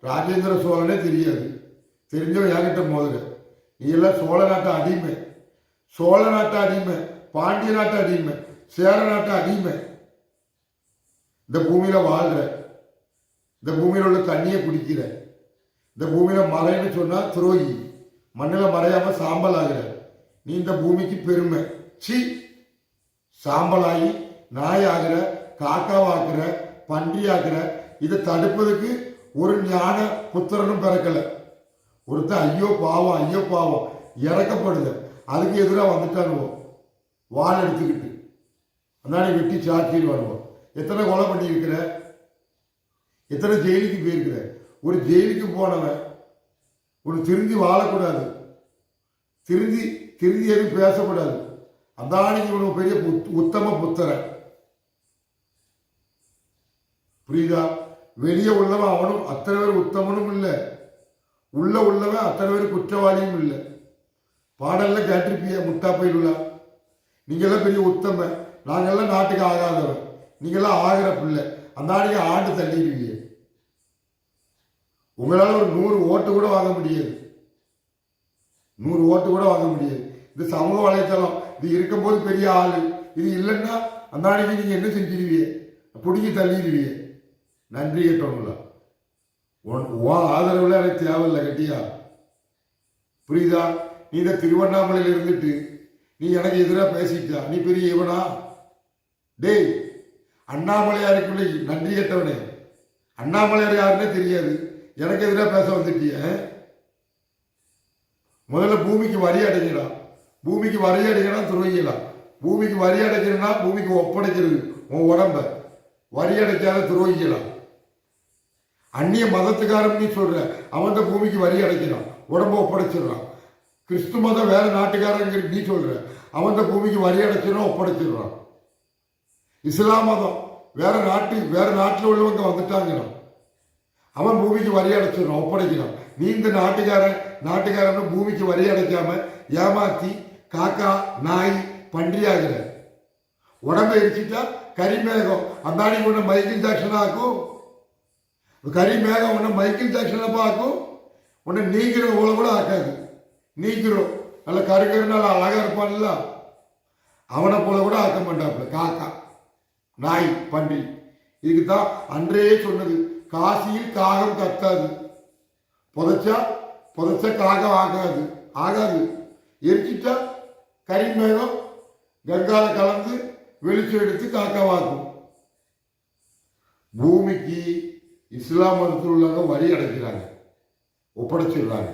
ராஜேந்திர சோழனே தெரியாது. தெரிஞ்சவன் என்கிட்ட மோதுற. நீ எல்லாம் சோழ நாட்டு அடிமை, பாண்டிய நாட்டு அடிமை, சேர நாட்டு அடிமை. இந்த பூமியில வாழ்ற, இந்த பூமியில உள்ள தண்ணியை குடிக்கிற, இந்த பூமியில மறைன்னு சொன்னா துரோகி, மண்ணில் மறையாம சாம்பல் ஆகிற நீ இந்த பூமிக்கு பெருமை. சி, சாம்பலாகி நாய் ஆகிற, காக்காவாக்குற, பன்றி ஆகிற. இதை தடுப்பதுக்கு ஒரு ஞான புத்திரனும் பிறக்கல. ஒருத்தன் ஐயோ பாவம் ஐயோ பாவம் இறக்கப்படுது, அதுக்கு எதிராக வந்துட்டானுவோம் வாள் எடுத்துக்கிட்டு. அதனால வெட்டி சாட்சியில் வருவோம். எத்தனை கொலை பண்ணியிருக்கிற, எத்தனை ஜெயிலுக்கு போயிருக்கிற. ஒரு ஜெயிலுக்கு போனவன் ஒரு திருந்தி வாழக்கூடாது, திருந்தி எதுவும் பேசக்கூடாது. அதான் இவனுக்கு பெரிய உத்தம புத்திரன். புரியுதா? வெளியே உள்ளவன் அவனும் அத்தனை பேர் உத்தமனும் இல்லை, உள்ளவன் அத்தனை பேர் குற்றவாளியும் இல்லை. பாடல்ல கேட்டிருப்பிய முட்டாப்பையில் உள்ள நீங்கெல்லாம் பெரிய உத்தம, நாங்கெல்லாம் நாட்டுக்கு ஆகாதவன், நீங்கெல்லாம் ஆகிற பிள்ளை. அந்த நீங்க ஆண்டு தள்ளிடுவீங்க. உங்களால ஒரு 100 ஓட்டு கூட வாங்க முடியாது, 100 ஓட்டு கூட வாங்க முடியாது. இது சமூக வலைத்தளம், இது இருக்கும்போது பெரிய ஆளு, இது இல்லைன்னா அந்த அன்னைக்கு நீங்க என்ன செஞ்சிருவீங்க? பிடிங்கி தள்ளிடுவீங்க. நன்றி கேட்டவங்களா? உன் ஆதரவுல எனக்கு தேவையில்லை கட்டியா? புரியுதா? நீ இந்த திருவண்ணாமலையில் இருந்துட்டு நீ எனக்கு எதிராக பேசிட்டா, நீ பெரிய இவனா? டேய், அண்ணாமலையாருக்குள்ள நன்றி கேட்டவனே, அண்ணாமலையார் யாருன்னே தெரியாது, எனக்கு எதிராக பேச வந்துட்டிய. முதல்ல பூமிக்கு வரி அடைக்கலாம், பூமிக்கு வரி அடைக்கலாம் துரோகிக்கலாம். பூமிக்கு வரி அடைக்கிறதுனா பூமிக்கு ஒப்படைக்கிறது உன் உடம்ப, வரி அடைக்காத துரோகிக்கலாம். அந்நிய மதத்துக்காரன் நீ சொல்ற, அவன் தான் பூமிக்கு வரி அடைக்கிறான், உடம்ப ஒப்படைச்சிடுறான். கிறிஸ்து மதம் வேற நாட்டுக்காரங்க நீ சொல்ற, அவன் தான் பூமிக்கு வரி அடைச்சிடும் ஒப்படைச்சிடுறான். இஸ்லாம் மதம் வேற நாட்டில் உள்ளவங்க வந்துட்டாங்க, அவன் பூமிக்கு வரி அடைச்சிடறான் ஒப்படைக்கிறான். நீ இந்த நாட்டுக்காரன் பூமிக்கு வரி அடைக்காம ஏமாத்தி காக்கா நாய் பன்றி ஆகிற. உடம்ப எரிச்சிட்டா கரிமேகம் அந்த அன்னைக்கு ஒன்று மைக்கேல் ஜாக்சன் ஆக்கும், கரிமேகம் ஒன்று மைக்கேல் ஜாக்சனை பார்க்கும், உன்னை நீங்கிற கூட ஆக்காது. நீக்கிறோம் நல்ல கருகரு நல்ல அழகா இருப்பான்ல, அவனை போல கூட ஆக்க மாட்டாப்புல காக்கா நாய் பன்றி. இதுக்கு தான் அன்றையே சொன்னது, காசியில் காகம் கத்தாது, புதைச்சா காகம் ஆகாது. எரிச்சிட்டா கரிமேகம் கங்கால கலந்து வெளிச்சம் எடுத்து காக்காவாக்கும். பூமிக்கு இஸ்லாம் மதத்தில் உள்ளவங்க வரி அடைக்கிறாங்க, ஒப்படைச்சிடுறாங்க.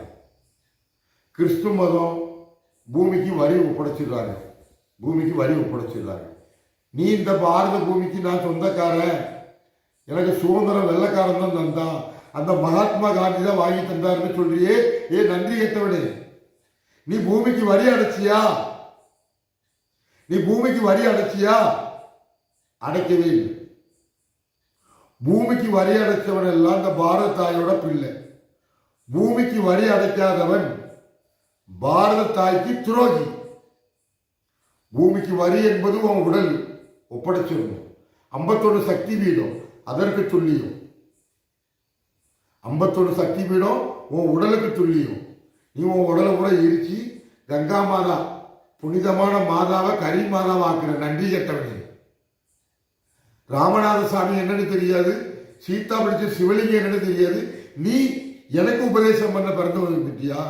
கிறிஸ்து மதம் பூமிக்கு வரி ஒப்படைச்சிடுறாங்க. நீ இந்த பாரத பூமிக்கு நான் சொந்தக்காரன், எனக்கு சுதந்திரம் வெள்ளக்காரன் தான் தந்தான், அந்த மகாத்மா காந்தி தான் வாங்கி தந்தாருன்னு சொல்றியே, நன்றி கெட்டவனே. நீ பூமிக்கு வரி அடைச்சியா? அடைக்கவே இல்லை. பூமிக்கு வரி அடைச்சவன் எல்லாம் இந்த பாரத தாயோட பிள்ளை. பூமிக்கு வரி அடைக்காதவன் பாரத தாய்க்கு துரோகி. பூமிக்கு வரி என்பது உன் உடல் ஒப்படைச்சிடணும். 51 சக்தி பீடம் அதற்கு துல்லியம். 51 சக்தி பீடம் உன் உடலுக்கு துல்லியம். நீ உன் உடலை கூட எரிச்சு கங்கா மாதா புனிதமான மாதாவை கரி மாதாவை ஆக்குற நன்றி கெட்டவனே. ராமநாத சாமி என்னன்னு தெரியாது, சீதா பிடிச்ச சிவலிங்கம் என்னன்னு தெரியாது, நீ எனக்கு உபதேசம் பண்ண பிறந்து வந்துட்டியா?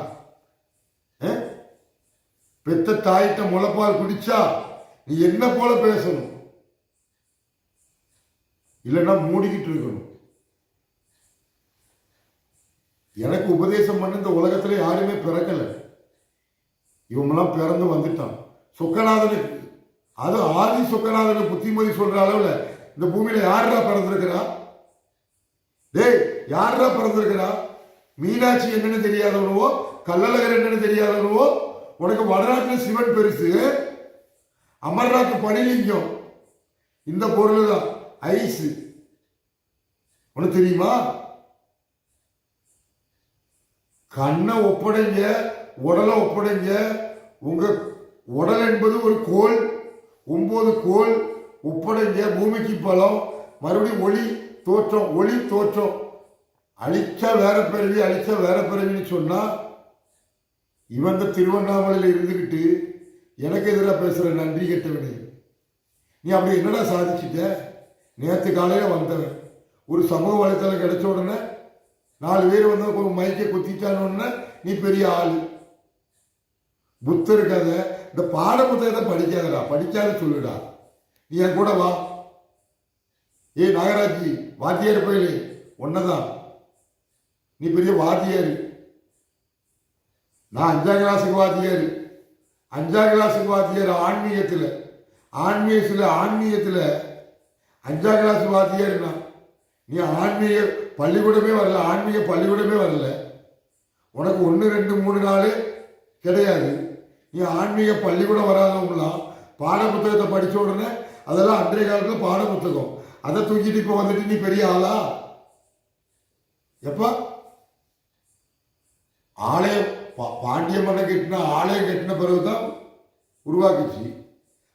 பெத்த தாயிட்ட முளைப்பால் குடிச்சா நீ என்ன போல பேசணும், இல்லைன்னா மூடிக்கிட்டு இருக்கணும். எனக்கு உபதேசம் பண்ண இந்த உலகத்துல யாருமே பிறக்கல, இவங்கெல்லாம் பிறந்து வந்துட்டான். சொக்கநாதனுக்கு, அது ஆதி சொக்கநாதனுக்கு புத்திமதி சொல்ற அளவுல இந்த பூமியில யாரா பிறந்திருக்கிறா? டேய், யாரா பிறந்திருக்கிறா? மீனாட்சி என்னன்னு தெரியாதவனுவோ, கள்ளழகர் என்னன்னு தெரியாதவனுவோ. உனக்கு வடநாட்டில் சிவன் பெருசு, அமர்நாத் பனிலிங்கம் இந்த பொருள் தான் ஐஸ். உனக்கு தெரியுமா? கண்ணை ஒப்படைங்க, உடலை ஒப்படைங்க. உங்க உடல் என்பது ஒரு கோள், 9 கோள் ஒப்படைங்க. பூமிக்கு பலம், மறுபடியும் ஒளி தோற்றம். அழிச்சா வேற பிறவின்னு சொன்னா, இவன் திருவண்ணாமலையில் இருந்துகிட்டு எனக்கு எதிராக பேசுற நன்றி கெட்டவனே. நீ அப்படி என்னடா சாதிச்சிட்ட? நேற்று காலையில் வந்தவன் ஒரு சமூக வலைத்தளம் கிடைச்ச உடனே 4 பேர் வந்து ஒரு மைக்கை குத்திட்டான்னு நீ பெரிய ஆள். புத்தர் கதை இந்த பாட புத்தகத்தை படிக்காதடா, படிக்காத சொல்லுடா. நீ என் கூட வா. நாகராஜி வாத்தியார் பயிலே ஒன்னதான், நீ பெரிய வாத்தியாரு. நான் 5ஆம் கிளாஸுக்கு வாத்தியாரு. 5ஆம் கிளாஸுக்கு வாத்தியார் ஆன்மீகத்தில் 5ஆம் கிளாஸ் வாத்தியாருன்னா நீ ஆன்மீக பள்ளிக்கூடமே வரல, ஆன்மீக பள்ளிக்கூடமே வரல. உனக்கு 1 2 3 4 கிடையாது. நீ ஆன்மீக பள்ளிக்கூடம் வராதவங்களாம் பாட புத்தகத்தை படித்த உடனே அதெல்லாம் அன்றைய காலத்தில் பாட புத்தகம், அதை தூக்கிட்டு இப்போ வந்துட்டு நீ பெரிய ஆளா? எப்பா ஆலயம் பாண்டிய மன்னர் கட்டின ஆலயம் கட்டின பிறகுதான் உருவாக்குச்சு.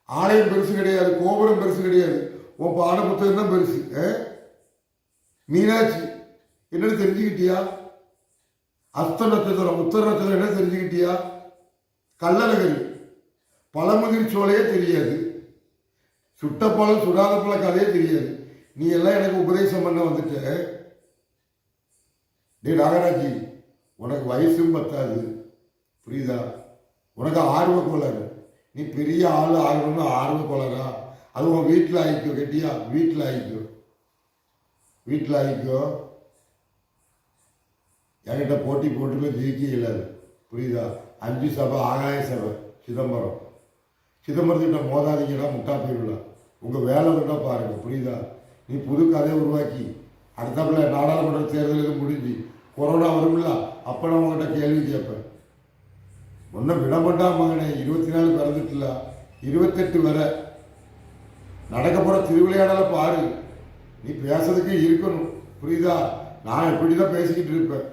ஆலயம் பெருசு கிடையாது, கோபுரம் பெருசு கிடையாது, உன் பாட புத்தகம் தான் பெருசு. மீனாட்சி என்னன்னு தெரிஞ்சுக்கிட்டியா? அஸ்த நட்சத்திரம் உத்தர நட்சத்திரம் என்ன தெரிஞ்சுக்கிட்டியா? கல்லழகரி பழமுதிர் சோலையே தெரியாது, சுட்டப்பழம் சுடாத பழ கதையே தெரியாது. நீ எல்லாம் எனக்கு உபதேசம் பண்ண வந்துட்ட. நாகராஜி உனக்கு வயசும் பத்தாது, புரியுதா? உனக்கு ஆர்வ கோளாறு. நீ பெரிய ஆள் ஆகணும்னு ஆர்வ கோளாறா? அது உன் வீட்டில் ஆகிக்கோ. கெட்டியா வீட்டில் ஆகிக்கோ. என்கிட்ட போட்டி போட்டுல ஜெயிக்க இயலாது, புரியுதா? 5 சபை ஆகாய சபை சிதம்பரத்திட்ட மோதாதீங்கன்னா முட்டா போயிடலாம். உங்கள் வேலை விட்டா பாருங்க, புரியுதா? நீ புது கதையை உருவாக்கி அடுத்தாப்புல நாடாளுமன்ற தேர்தலுக்கு முடிஞ்சு கொரோனா வரும்ல, அப்போ நான் உங்கள்கிட்ட கேள்வி கேட்பேன். ஒன்றும் விடமாட்டா மகனே, 24 பிறந்துட்டுல 28 வர நடக்க போகிற திருவிளையாடலை பாரு. நீ பேசுறதுக்கு இருக்கணும், புரியுதா? நான் இப்படி தான் பேசிக்கிட்டு இருப்பேன்.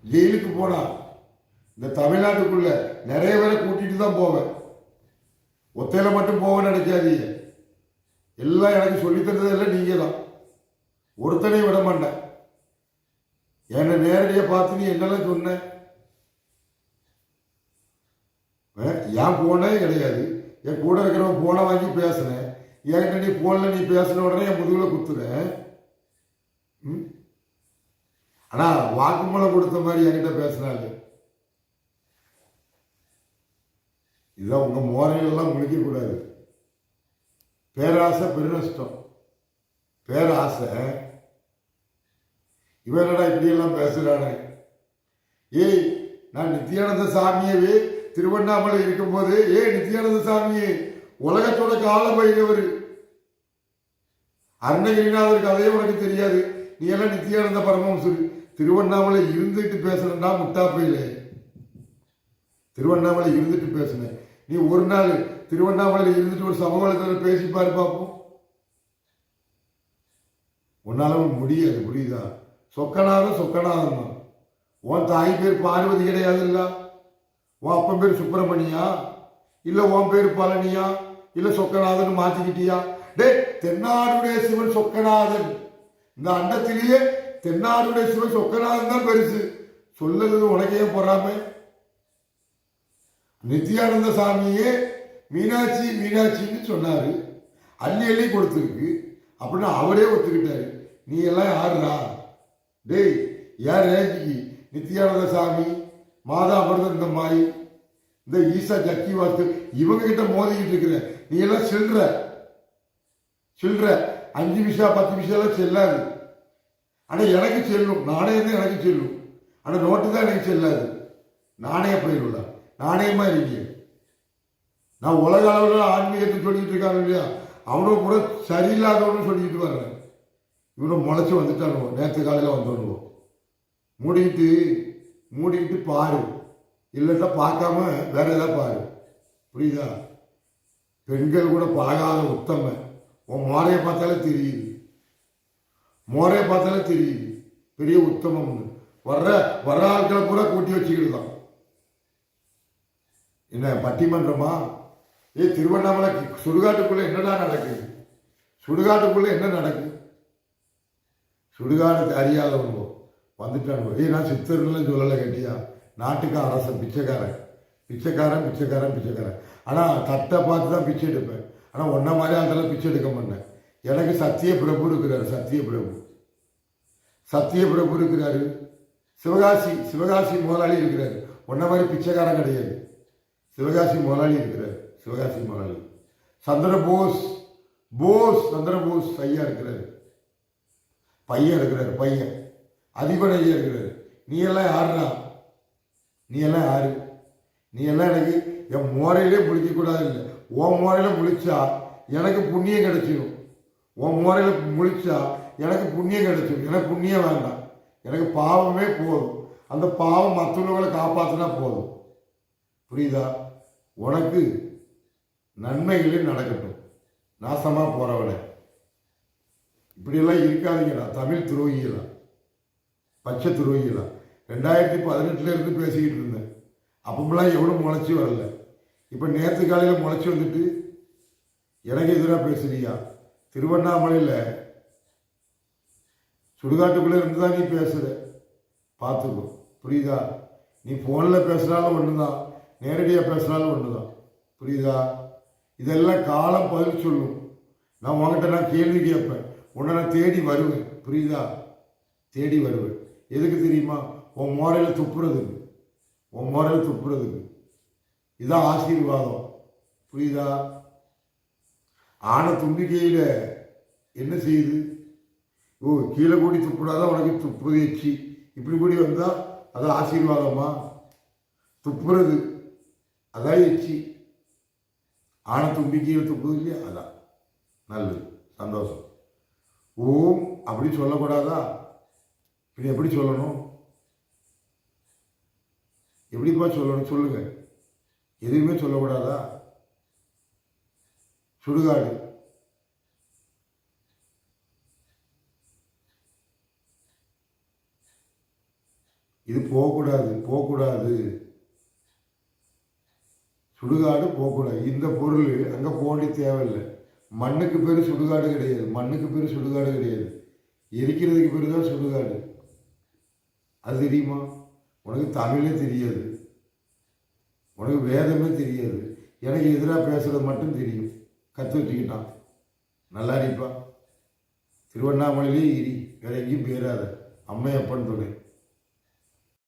ஜெயிலுக்கு போனா இந்த தமிழ்நாட்டுக்குள்ள நிறைய பேரை கூட்டிட்டு தான் போவேன். ஒத்தையில மட்டும் போவேன்னு நினைக்காதீங்க. எல்லாம் எனக்கு சொல்லித்தந்ததெல்லாம் நீங்க தான். ஒருத்தனையும் விட மாட்டேன். என்னை நேரடியாக பார்த்து நீ என்னெல்லாம் சொன்ன? ஏன் போனே கிடையாது. என் கூட இருக்கிறவன் போனை வாங்கி பேசுனேன். என்கிட்ட நீ போன்ல நீ பேசின உடனே என் முதுகுல குத்துறேன். ஆனா வாக்குமூலம் கொடுத்த மாதிரி என்கிட்ட பேசினாரு. இதான் உங்க மோரையெல்லாம் முழிக்க கூடாது. பேராசை பெருநஷ்டம். பேராசை இவனடா இப்படியெல்லாம் பேசுறானே. நான் நித்யானந்த சாமியவே திருவண்ணாமலை இருக்கும்போது நித்யானந்த சாமியே உலகத்தோட கால பைரவர் அருணகிரிநாதர் கதையே உனக்கு தெரியாது. நீ எல்லாம் நித்யானந்த பரமஹம்சர் திருவண்ணாமலை இருந்துட்டு பேசுறா முட்டாப்பையில. திருவண்ணாமலை இருந்துட்டு பேசுன நீ ஒரு நாள் திருவண்ணாமலையில் இருந்துட்டு ஒரு சமூகத்தில் பேசிப்பாரு பார்ப்போம். உன்னால முடியாது, புரியுதா? சொக்கநாதன் தான். உன் தாய் பேர் பார்வதி கிடையாது இல்ல? உன் அப்பன் பேர் சுப்பிரமணியா இல்ல உன் பேர் பழனியா இல்ல சொக்கநாதன் மாத்திக்கிட்டியா? தென்னாடுடைய சிவன் சொக்கநாதன். இந்த அண்டத்திலேயே தென்னாடுடைய சிவன் சொக்கநாதன் தான் பெருசு. சொல்லுறது உனக்கே பொறாம. நித்யானந்த சாமியே மீனாட்சின்னு சொன்னாரு, அள்ளி கொடுத்துருக்கு அப்படின்னு அவரே ஒத்துக்கிட்டாரு. நீ எல்லாம் யாருடா? யார் ரேஞ்சிக்கு? நித்யானந்த சாமி, மாதா அமிர்தந்த மாய், இந்த ஈசா ஜக்கி வாஸ்து இவங்க கிட்ட மோதிக்கிட்டு இருக்கிற நீ எல்லாம் சில்ற 5 பைசா 10 பைசாலாம் செல்லாது. ஆனா எனக்கு செல்லும், நாணயம் தான் எனக்கு செல்லும். ஆனா நோட்டு தான் எனக்கு செல்லாது. நாணய போயிடும்ல, நாணயமா இருக்கீங்க. நான் உலக அளவில் ஆன்மீகத்தை சொல்லிட்டு இருக்காங்க இல்லையா, அவனும் கூட சரியில்லாதவனு சொல்லிட்டு வர்றேன். இவனும் முளைச்சி வந்துட்டானுவோ, நேற்று காலையில் வந்துடுவோம். மூடிக்கிட்டு பாரு, இல்லைன்னா பார்க்காம வேற ஏதாவது பாரு, புரியுதா? பெண்கள் கூட பழகாத உத்தம. உன் மோரையை பார்த்தாலே தெரியுது பெரிய உத்தமம். வர்ற ஆட்களை பூரா கூட்டி வச்சுக்கிட்டு தான். என்ன பட்டிமன்றமா? திருவண்ணாமலை சுடுகாட்டுக்குள்ள என்னடா நடக்குது? சுடுகாட்டுக்குள்ள என்ன நடக்குது? சுடுகாடு அறியாதவங்க வந்துட்டானுவோ. நான் சித்தர்லாம் சொல்லலை கட்டியா. நாட்டுக்கு அரசன் பிச்சைக்காரன். ஆனா தட்டை பார்த்து தான் பிச்சை எடுப்பேன். ஆனால் ஒன்றை மாதிரி அதெல்லாம் பிச்சை எடுக்க மாட்டேன். எனக்கு சத்திய பிரபு இருக்கிறாரு. சத்திய பிரபு இருக்கிறாரு. சிவகாசி முதலாளி இருக்கிறாரு. ஒன்றை மாதிரி பிச்சைக்காரன் கிடையாது. சிவகாசி முதலாளி இருக்கிறார். சிவகாசி முதலாளி சந்திரபோஸ் ஐயா இருக்கிறாரு. பையன் இருக்கிறாரு. பையன் அதிபன் ஐயா இருக்கிறாரு. நீ எல்லாம் யாருடா? நீ எல்லாம் யாரு? நீ எல்லாம் எனக்கு என் மோரையிலே முழிக்கக்கூடாது. இல்லை, உன் மோரையில் முழிச்சா எனக்கு புண்ணியம் கிடைச்சிடும். உன் மோரையில் முழிச்சா எனக்கு புண்ணியம் கிடைச்சிடும். எனக்கு புண்ணியம் வேண்டாம். எனக்கு பாவமே போதும். அந்த பாவம் மற்றவர்களை காப்பாற்றினா போதும். புரியுதா? உனக்கு நன்மைகளே நடக்கட்டும். நாசமாக போகிறவனை இப்படியெல்லாம் இருக்காதீங்களா. தமிழ் துரோகிகளா, பச்சை துரோகிகளா. 2018 பேசிக்கிட்டு இருந்தேன். அப்பமெல்லாம் எவ்வளோ முளைச்சி வரல. இப்போ நேற்று காலையில் முளைச்சி வந்துட்டு எனக்கு எதிராக பேசுறியா? திருவண்ணாமலையில் சுடுகாட்டுக்குள்ளே இருந்து தான் நீ பேசுகிற. பார்த்துக்கோ. புரியுதா? நீ ஃபோனில் பேசுனாலும் ஒன்று தான், நேரடியாக பேசுனாலும் ஒன்று தான். புரியுதா? இதெல்லாம் காலம் பதில் சொல்லும். நான் உங்ககிட்ட கேள்வி கேட்பேன். உன்னை நான் தேடி வருவேன். புரியுதா? தேடி வருவேன். எதுக்கு தெரியுமா? உன் மோரையில் துப்புறதுக்கு. இதுதான் ஆசீர்வாதம். புரியுதா? ஆனை தும்பிக்கையில் என்ன செய்யுது? கீழே கூடி துப்புடாதான் உனக்கு துப்புறது எச்சி. இப்படி கூடி வந்தால் அதான் ஆசீர்வாதமா? துப்புறது அதான் எச்சி. ஆனை தும்பிக்கையில் துப்புது இல்லையா? அதான் நல்லது, சந்தோஷம். ஓம் அப்படி சொல்லக்கூடாதா? இப்படி எப்படி சொல்லணும்? எப்படிப்பா சொல்லணும்? சொல்லுங்க. எதுவுமே சொல்லக்கூடாதா? சுடுகாடு இது போகக்கூடாது. சுடுகாடு போகக்கூடாது. இந்த பொருள் அங்கே போக வேண்டிய தேவையில்லை. மண்ணுக்கு பேர் சுடுகாடு கிடையாது. எரிக்கிறதுக்கு பேர் தான் சுடுகாடு. அது தெரியுமா? உனக்கு தமிழே தெரியாது, உனக்கு வேதமே தெரியாது. எனக்கு எதிராக பேசுகிறது மட்டும் தெரியும். கற்று வச்சுக்கிட்டான். நல்லா இருப்பா. திருவண்ணாமலையிலே இரி, வேற எங்கேயும் போயிடாத. அம்மையப்பன் துணை.